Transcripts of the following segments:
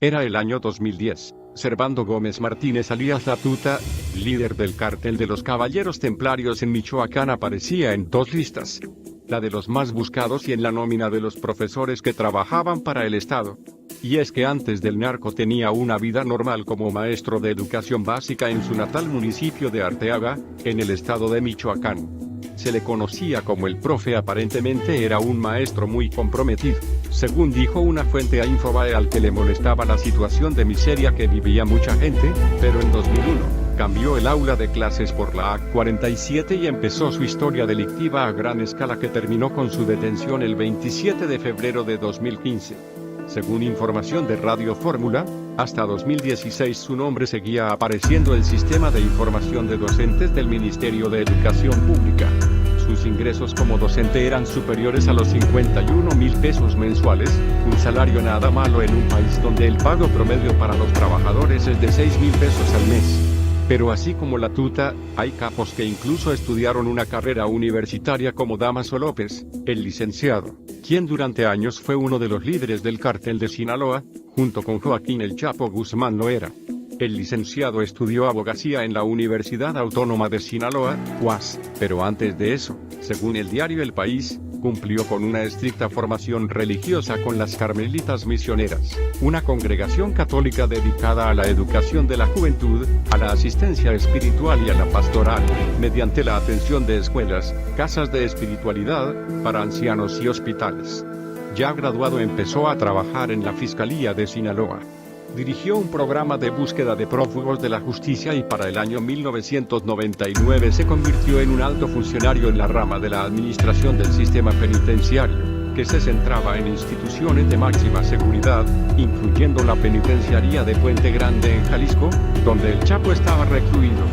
Era el año 2010. Servando Gómez Martínez alias La Tuta, líder del cártel de los Caballeros Templarios en Michoacán, aparecía en dos listas. La de los más buscados y en la nómina de los profesores que trabajaban para el Estado. Y es que antes del narco tenía una vida normal como maestro de educación básica en su natal municipio de Arteaga, en el estado de Michoacán. Se le conocía como el profe. Aparentemente era un maestro muy comprometido, según dijo una fuente a Infobae, al que le molestaba la situación de miseria que vivía mucha gente, pero en 2001, cambió el aula de clases por la AK-47 y empezó su historia delictiva a gran escala que terminó con su detención el 27 de febrero de 2015. Según información de Radio Fórmula, hasta 2016 su nombre seguía apareciendo en el sistema de información de docentes del Ministerio de Educación Pública. Sus ingresos como docente eran superiores a los 51,000 pesos mensuales, un salario nada malo en un país donde el pago promedio para los trabajadores es de 6,000 pesos al mes. Pero así como La Tuta, hay capos que incluso estudiaron una carrera universitaria como Damaso López, el licenciado, quien durante años fue uno de los líderes del cártel de Sinaloa, junto con Joaquín El Chapo Guzmán Loera. El licenciado estudió abogacía en la Universidad Autónoma de Sinaloa, UAS, pero antes de eso, según el diario El País, cumplió con una estricta formación religiosa con las Carmelitas Misioneras, una congregación católica dedicada a la educación de la juventud, a la asistencia espiritual y a la pastoral, mediante la atención de escuelas, casas de espiritualidad, para ancianos y hospitales. Ya graduado empezó a trabajar en la Fiscalía de Sinaloa. Dirigió un programa de búsqueda de prófugos de la justicia y para el año 1999 se convirtió en un alto funcionario en la rama de la administración del sistema penitenciario, que se centraba en instituciones de máxima seguridad, incluyendo la penitenciaría de Puente Grande en Jalisco, donde el Chapo estaba recluido.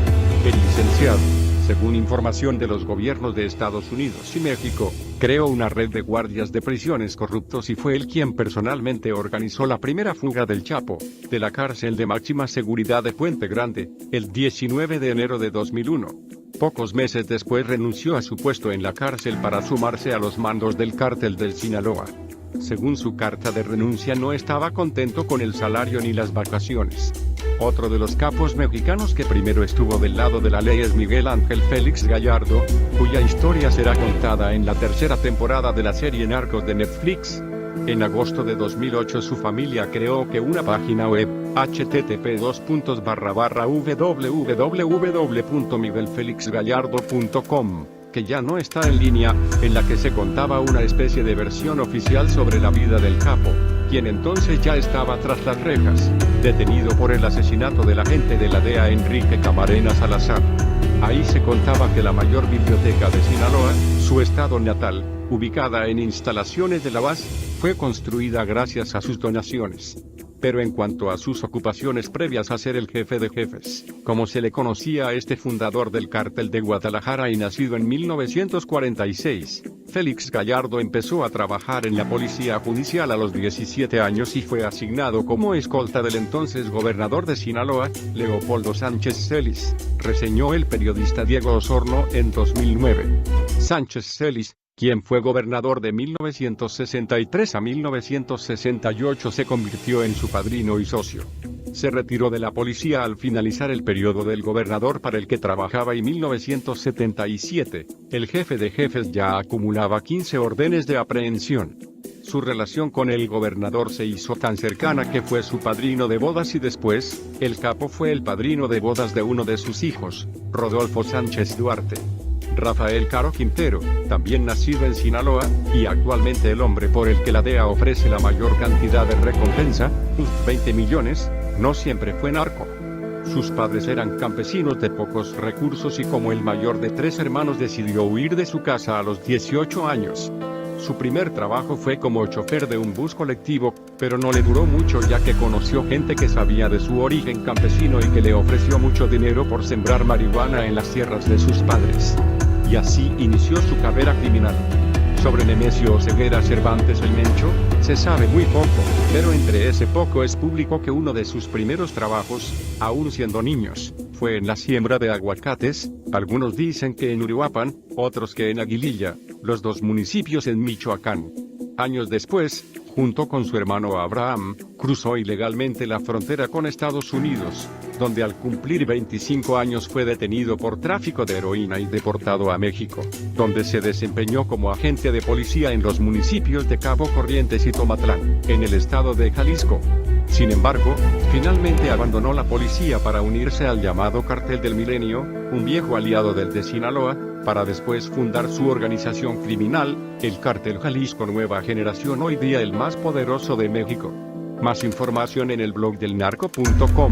El licenciado, según información de los gobiernos de Estados Unidos y México, creó una red de guardias de prisiones corruptos y fue él quien personalmente organizó la primera fuga del Chapo, de la cárcel de máxima seguridad de Puente Grande, el 19 de enero de 2001. Pocos meses después renunció a su puesto en la cárcel para sumarse a los mandos del cártel del Sinaloa. Según su carta de renuncia, no estaba contento con el salario ni las vacaciones. Otro de los capos mexicanos que primero estuvo del lado de la ley es Miguel Ángel Félix Gallardo, cuya historia será contada en la tercera temporada de la serie Narcos de Netflix. En agosto de 2008 su familia creó una página web, http://www.miguelfelixgallardo.com, que ya no está en línea, en la que se contaba una especie de versión oficial sobre la vida del capo, quien entonces ya estaba tras las rejas, detenido por el asesinato del agente de la DEA Enrique Camarena Salazar. Ahí se contaba que la mayor biblioteca de Sinaloa, su estado natal, ubicada en instalaciones de la UAS, fue construida gracias a sus donaciones. Pero en cuanto a sus ocupaciones previas a ser el jefe de jefes, como se le conocía a este fundador del cártel de Guadalajara y nacido en 1946, Félix Gallardo empezó a trabajar en la policía judicial a los 17 años y fue asignado como escolta del entonces gobernador de Sinaloa, Leopoldo Sánchez Celis, reseñó el periodista Diego Osorno en 2009. Sánchez Celis, quien fue gobernador de 1963 a 1968, se convirtió en su padrino y socio. Se retiró de la policía al finalizar el periodo del gobernador para el que trabajaba y en 1977, el jefe de jefes ya acumulaba 15 órdenes de aprehensión. Su relación con el gobernador se hizo tan cercana que fue su padrino de bodas y después, el capo fue el padrino de bodas de uno de sus hijos, Rodolfo Sánchez Duarte. Rafael Caro Quintero, también nacido en Sinaloa, y actualmente el hombre por el que la DEA ofrece la mayor cantidad de recompensa, 20 millones, no siempre fue narco. Sus padres eran campesinos de pocos recursos y como el mayor de 3 hermanos decidió huir de su casa a los 18 años. Su primer trabajo fue como chofer de un bus colectivo, pero no le duró mucho ya que conoció gente que sabía de su origen campesino y que le ofreció mucho dinero por sembrar marihuana en las tierras de sus padres. Y así inició su carrera criminal. Sobre Nemesio Ceguera Cervantes el Mencho, se sabe muy poco, pero entre ese poco es público que uno de sus primeros trabajos, aún siendo niños, fue en la siembra de aguacates, algunos dicen que en Uruapan, otros que en Aguililla, los dos municipios en Michoacán. Años después, junto con su hermano Abraham, cruzó ilegalmente la frontera con Estados Unidos, donde al cumplir 25 años fue detenido por tráfico de heroína y deportado a México, donde se desempeñó como agente de policía en los municipios de Cabo Corrientes y Tomatlán, en el estado de Jalisco. Sin embargo, finalmente abandonó la policía para unirse al llamado Cartel del Milenio, un viejo aliado del de Sinaloa, para después fundar su organización criminal, el Cártel Jalisco Nueva Generación, hoy día el más poderoso de México. Más información en el blog del narco.com.